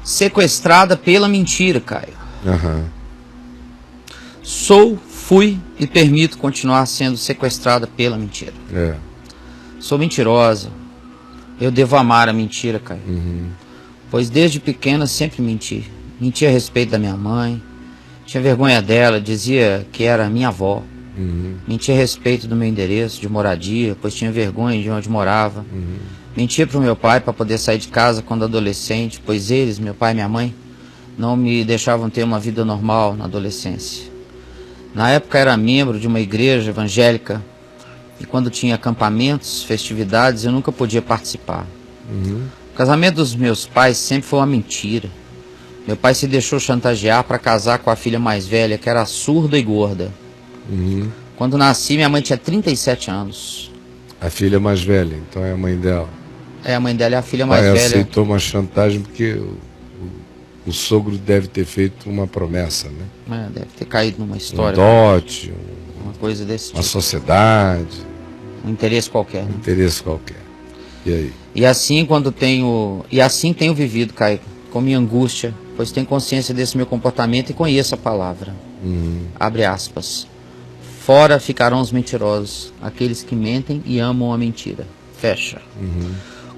sequestrada pela mentira, Caio. Aham. Sou, fui e permito continuar sendo sequestrada pela mentira. É. Sou mentirosa. Eu devo amar a mentira, Caio. Pois desde pequena sempre menti. Menti a respeito da minha mãe. Tinha vergonha dela, dizia que era minha avó. Menti a respeito do meu endereço de moradia, pois tinha vergonha de onde morava. Mentia para o meu pai para poder sair de casa quando adolescente, pois eles, meu pai e minha mãe, não me deixavam ter uma vida normal na adolescência. Na época era membro de uma igreja evangélica e quando tinha acampamentos, festividades, eu nunca podia participar. O casamento dos meus pais sempre foi uma mentira. Meu pai se deixou chantagear para casar com a filha mais velha, que era surda e gorda. Quando nasci, minha mãe tinha 37 anos. A filha mais velha, então é a mãe dela. É, a mãe dela é a filha mais Pai velha. aceitou uma chantagem porque o sogro deve ter feito uma promessa, né? É, deve ter caído numa história. Um dote, uma coisa desse uma tipo. sociedade, Um interesse qualquer. Né? interesse qualquer. E aí? E assim tenho vivido, Caio, com minha angústia, pois tenho consciência desse meu comportamento e conheço a palavra. Abre aspas. Fora ficarão os mentirosos, aqueles que mentem e amam a mentira. Fecha.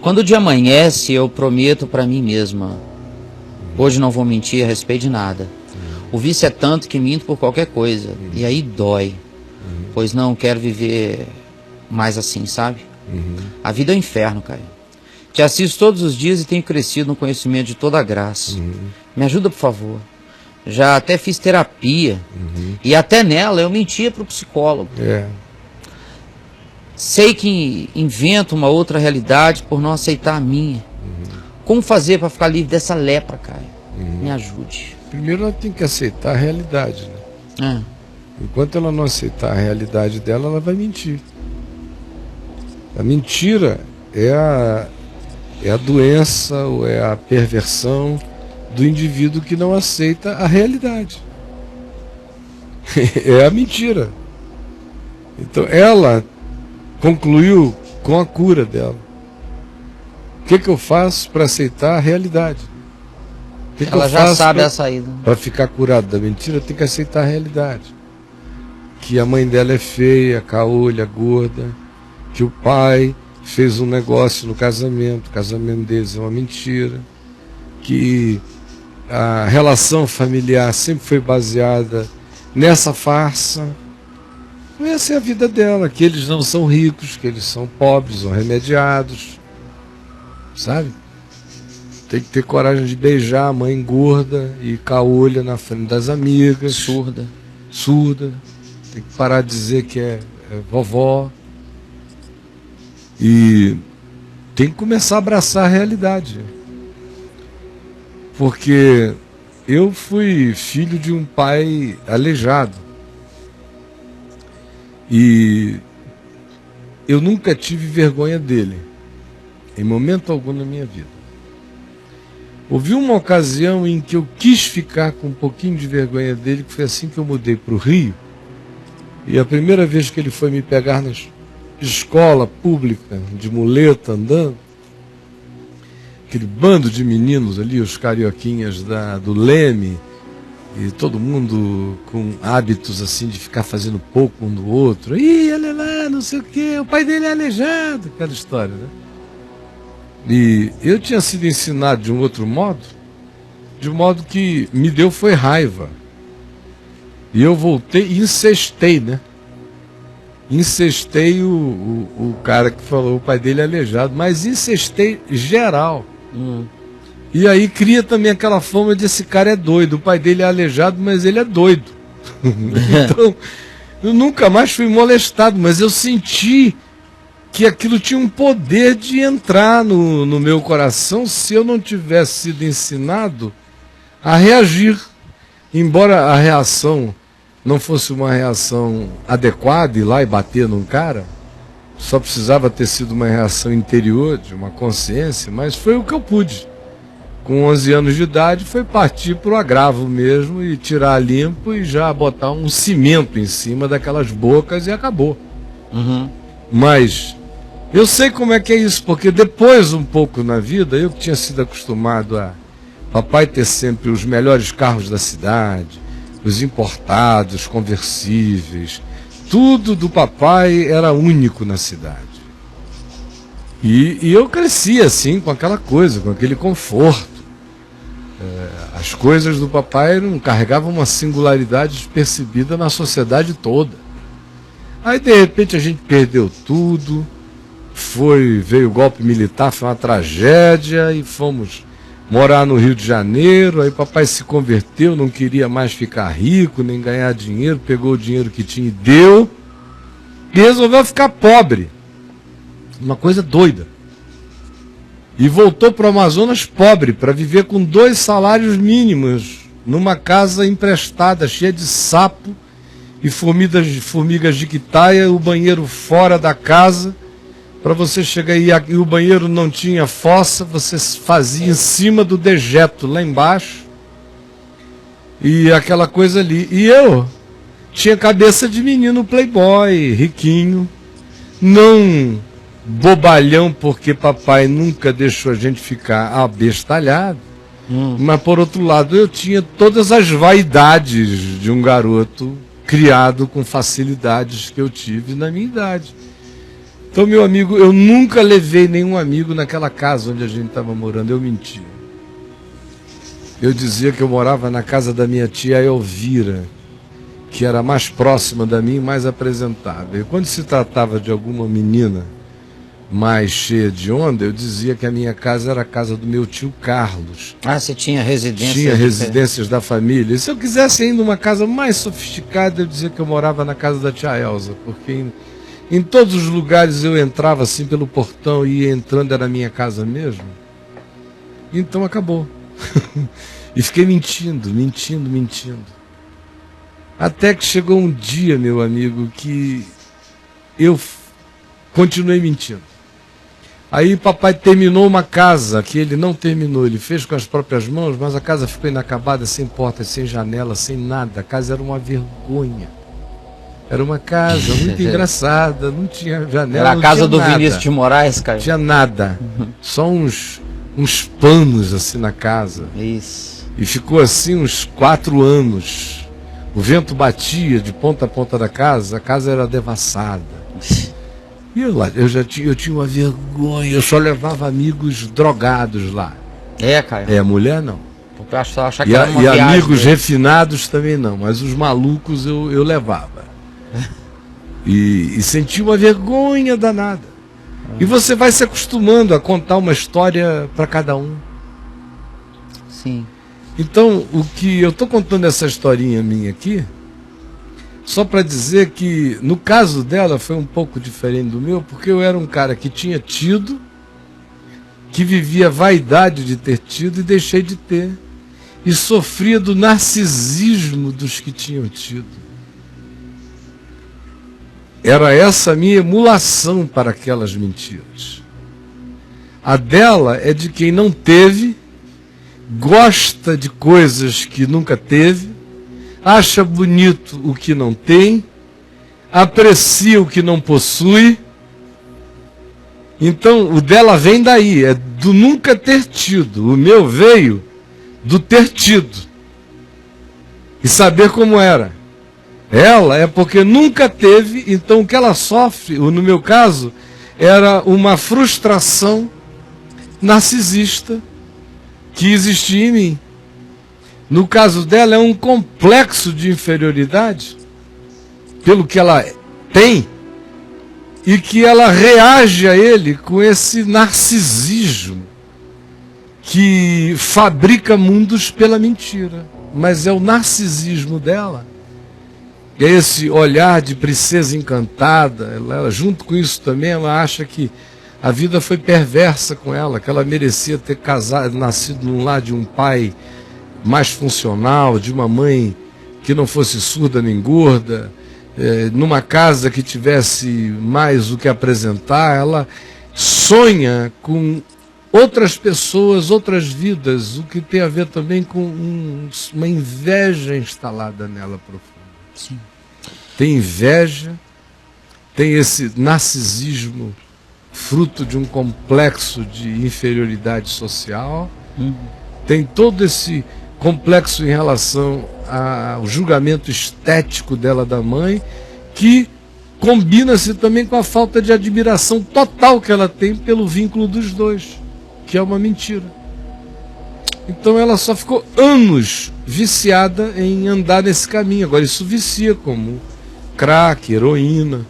Quando o dia amanhece, eu prometo para mim mesma, hoje não vou mentir a respeito de nada. O vício é tanto que minto por qualquer coisa. E aí dói. Pois não quero viver mais assim, sabe? A vida é um inferno, Caio. Te assisto todos os dias e tenho crescido no conhecimento de toda a graça. Me ajuda, por favor. Já até fiz terapia. E até nela eu mentia para o psicólogo. É. Sei que invento uma outra realidade por não aceitar a minha. Como fazer para ficar livre dessa lepra, Caio? Me ajude. Primeiro ela tem que aceitar a realidade, né? Enquanto ela não aceitar a realidade dela, ela vai mentir. A mentira é a doença ou é a perversão do indivíduo que não aceita a realidade. É a mentira. Então ela concluiu com a cura dela. O que eu faço para aceitar a realidade? Ela já sabe a saída. Para ficar curado da mentira, tem que aceitar a realidade. Que a mãe dela é feia, caolha, gorda, que o pai fez um negócio no casamento, o casamento deles é uma mentira, que a relação familiar sempre foi baseada nessa farsa. Essa é a vida dela, que eles não são ricos, que eles são pobres ou remediados, sabe? Tem que ter coragem de beijar a mãe gorda e caolha na frente das amigas. Surda. Tem que parar de dizer que é vovó. E tem que começar a abraçar a realidade. Porque eu fui filho de um pai aleijado. E eu nunca tive vergonha dele, em momento algum na minha vida. Houve uma ocasião em que eu quis ficar com um pouquinho de vergonha dele, que foi assim que eu mudei para o Rio. E a primeira vez que ele foi me pegar na escola pública, de muleta, andando, aquele bando de meninos ali, os carioquinhas do Leme, e todo mundo com hábitos assim de ficar fazendo pouco um do outro. Ih, olha lá, não sei o quê, o pai dele é aleijado, aquela história, né? E eu tinha sido ensinado de um outro modo, de um modo que me deu foi raiva. E eu voltei e incestei, né? Incestei o cara que falou o pai dele é aleijado, mas incestei geral. E aí cria também aquela fama de esse cara é doido, o pai dele é aleijado, mas ele é doido. Então, eu nunca mais fui molestado, mas eu senti que aquilo tinha um poder de entrar no meu coração se eu não tivesse sido ensinado a reagir. Embora a reação não fosse uma reação adequada, ir lá e bater num cara, só precisava ter sido uma reação interior, de uma consciência, mas foi o que eu pude. Com 11 anos de idade, foi partir para o agravo mesmo e tirar limpo e já botar um cimento em cima daquelas bocas e acabou. Mas eu sei como é que é isso, porque depois, um pouco na vida, eu que tinha sido acostumado a Papai ter sempre os melhores carros da cidade, os importados, conversíveis, tudo do papai era único na cidade. E eu cresci assim, com aquela coisa, com aquele conforto. As coisas do papai não carregavam uma singularidade despercebida na sociedade toda. Aí de repente a gente perdeu tudo, veio o golpe militar, foi uma tragédia, e fomos morar no Rio de Janeiro. Aí papai se converteu, não queria mais ficar rico, nem ganhar dinheiro, pegou o dinheiro que tinha e deu, e resolveu ficar pobre. Uma coisa doida. E voltou para o Amazonas pobre, para viver com 2 salários mínimos, numa casa emprestada, cheia de sapo e formigas de quitaia, o banheiro fora da casa. Para você chegar aí, e o banheiro não tinha fossa, você fazia em cima do dejeto, lá embaixo. E aquela coisa ali. E eu tinha cabeça de menino playboy, riquinho, não bobalhão, porque papai nunca deixou a gente ficar abestalhado. Mas por outro lado, eu tinha todas as vaidades de um garoto criado com facilidades que eu tive na minha idade. Então, meu amigo, eu nunca levei nenhum amigo naquela casa onde a gente estava morando. Eu mentia. Eu dizia que eu morava na casa da minha tia Elvira, que era mais próxima da mim e mais apresentável. E quando se tratava de alguma menina mais cheia de onda, eu dizia que a minha casa era a casa do meu tio Carlos. Ah, você tinha residência? Tinha residências da família. E se eu quisesse ainda uma casa mais sofisticada, eu dizia que eu morava na casa da tia Elza, porque em todos os lugares eu entrava assim pelo portão e ia entrando, era a minha casa mesmo. Então acabou. E fiquei mentindo. Até que chegou um dia, meu amigo, que eu continuei mentindo. Aí papai terminou uma casa que ele não terminou, ele fez com as próprias mãos, mas a casa ficou inacabada, sem portas, sem janela, sem nada. A casa era uma vergonha. Era uma casa muito engraçada, não tinha janela. Era a casa do Vinícius de Moraes, cara? Não tinha nada. Só uns panos assim na casa. Isso. E ficou assim uns 4 anos. O vento batia de ponta a ponta da casa, a casa era devassada. E eu tinha uma vergonha, eu só levava amigos drogados lá. É, cara? É, mulher não. Eu achava que era uma E viagem amigos dele. refinados também não, mas os malucos eu levava. E senti uma vergonha danada. E você vai se acostumando a contar uma história para cada um. Sim. Então, o que eu estou contando essa historinha minha aqui, só para dizer que no caso dela foi um pouco diferente do meu, porque eu era um cara que tinha tido, que vivia a vaidade de ter tido e deixei de ter, e sofria do narcisismo dos que tinham tido. Era essa a minha emulação para aquelas mentiras. A dela é de quem não teve, gosta de coisas que nunca teve, acha bonito o que não tem, aprecia o que não possui. Então, o dela vem daí, é do nunca ter tido. O meu veio do ter tido e saber como era. Ela é porque nunca teve, então o que ela sofre, ou no meu caso, era uma frustração narcisista que existia em mim. No caso dela, é um complexo de inferioridade pelo que ela tem e que ela reage a ele com esse narcisismo que fabrica mundos pela mentira. Mas é o narcisismo dela, é esse olhar de princesa encantada. Ela, junto com isso também, ela acha que a vida foi perversa com ela, que ela merecia ter nascido num lar de um pai mais funcional, de uma mãe que não fosse surda nem gorda, numa casa que tivesse mais o que apresentar. Ela sonha com outras pessoas, outras vidas, o que tem a ver também com uma inveja instalada nela profunda. Sim. Tem inveja, tem esse narcisismo fruto de um complexo de inferioridade social, tem todo esse complexo em relação ao julgamento estético dela da mãe, que combina-se também com a falta de admiração total que ela tem pelo vínculo dos dois, que é uma mentira. Então ela só ficou anos viciada em andar nesse caminho. Agora isso vicia como crack, heroína.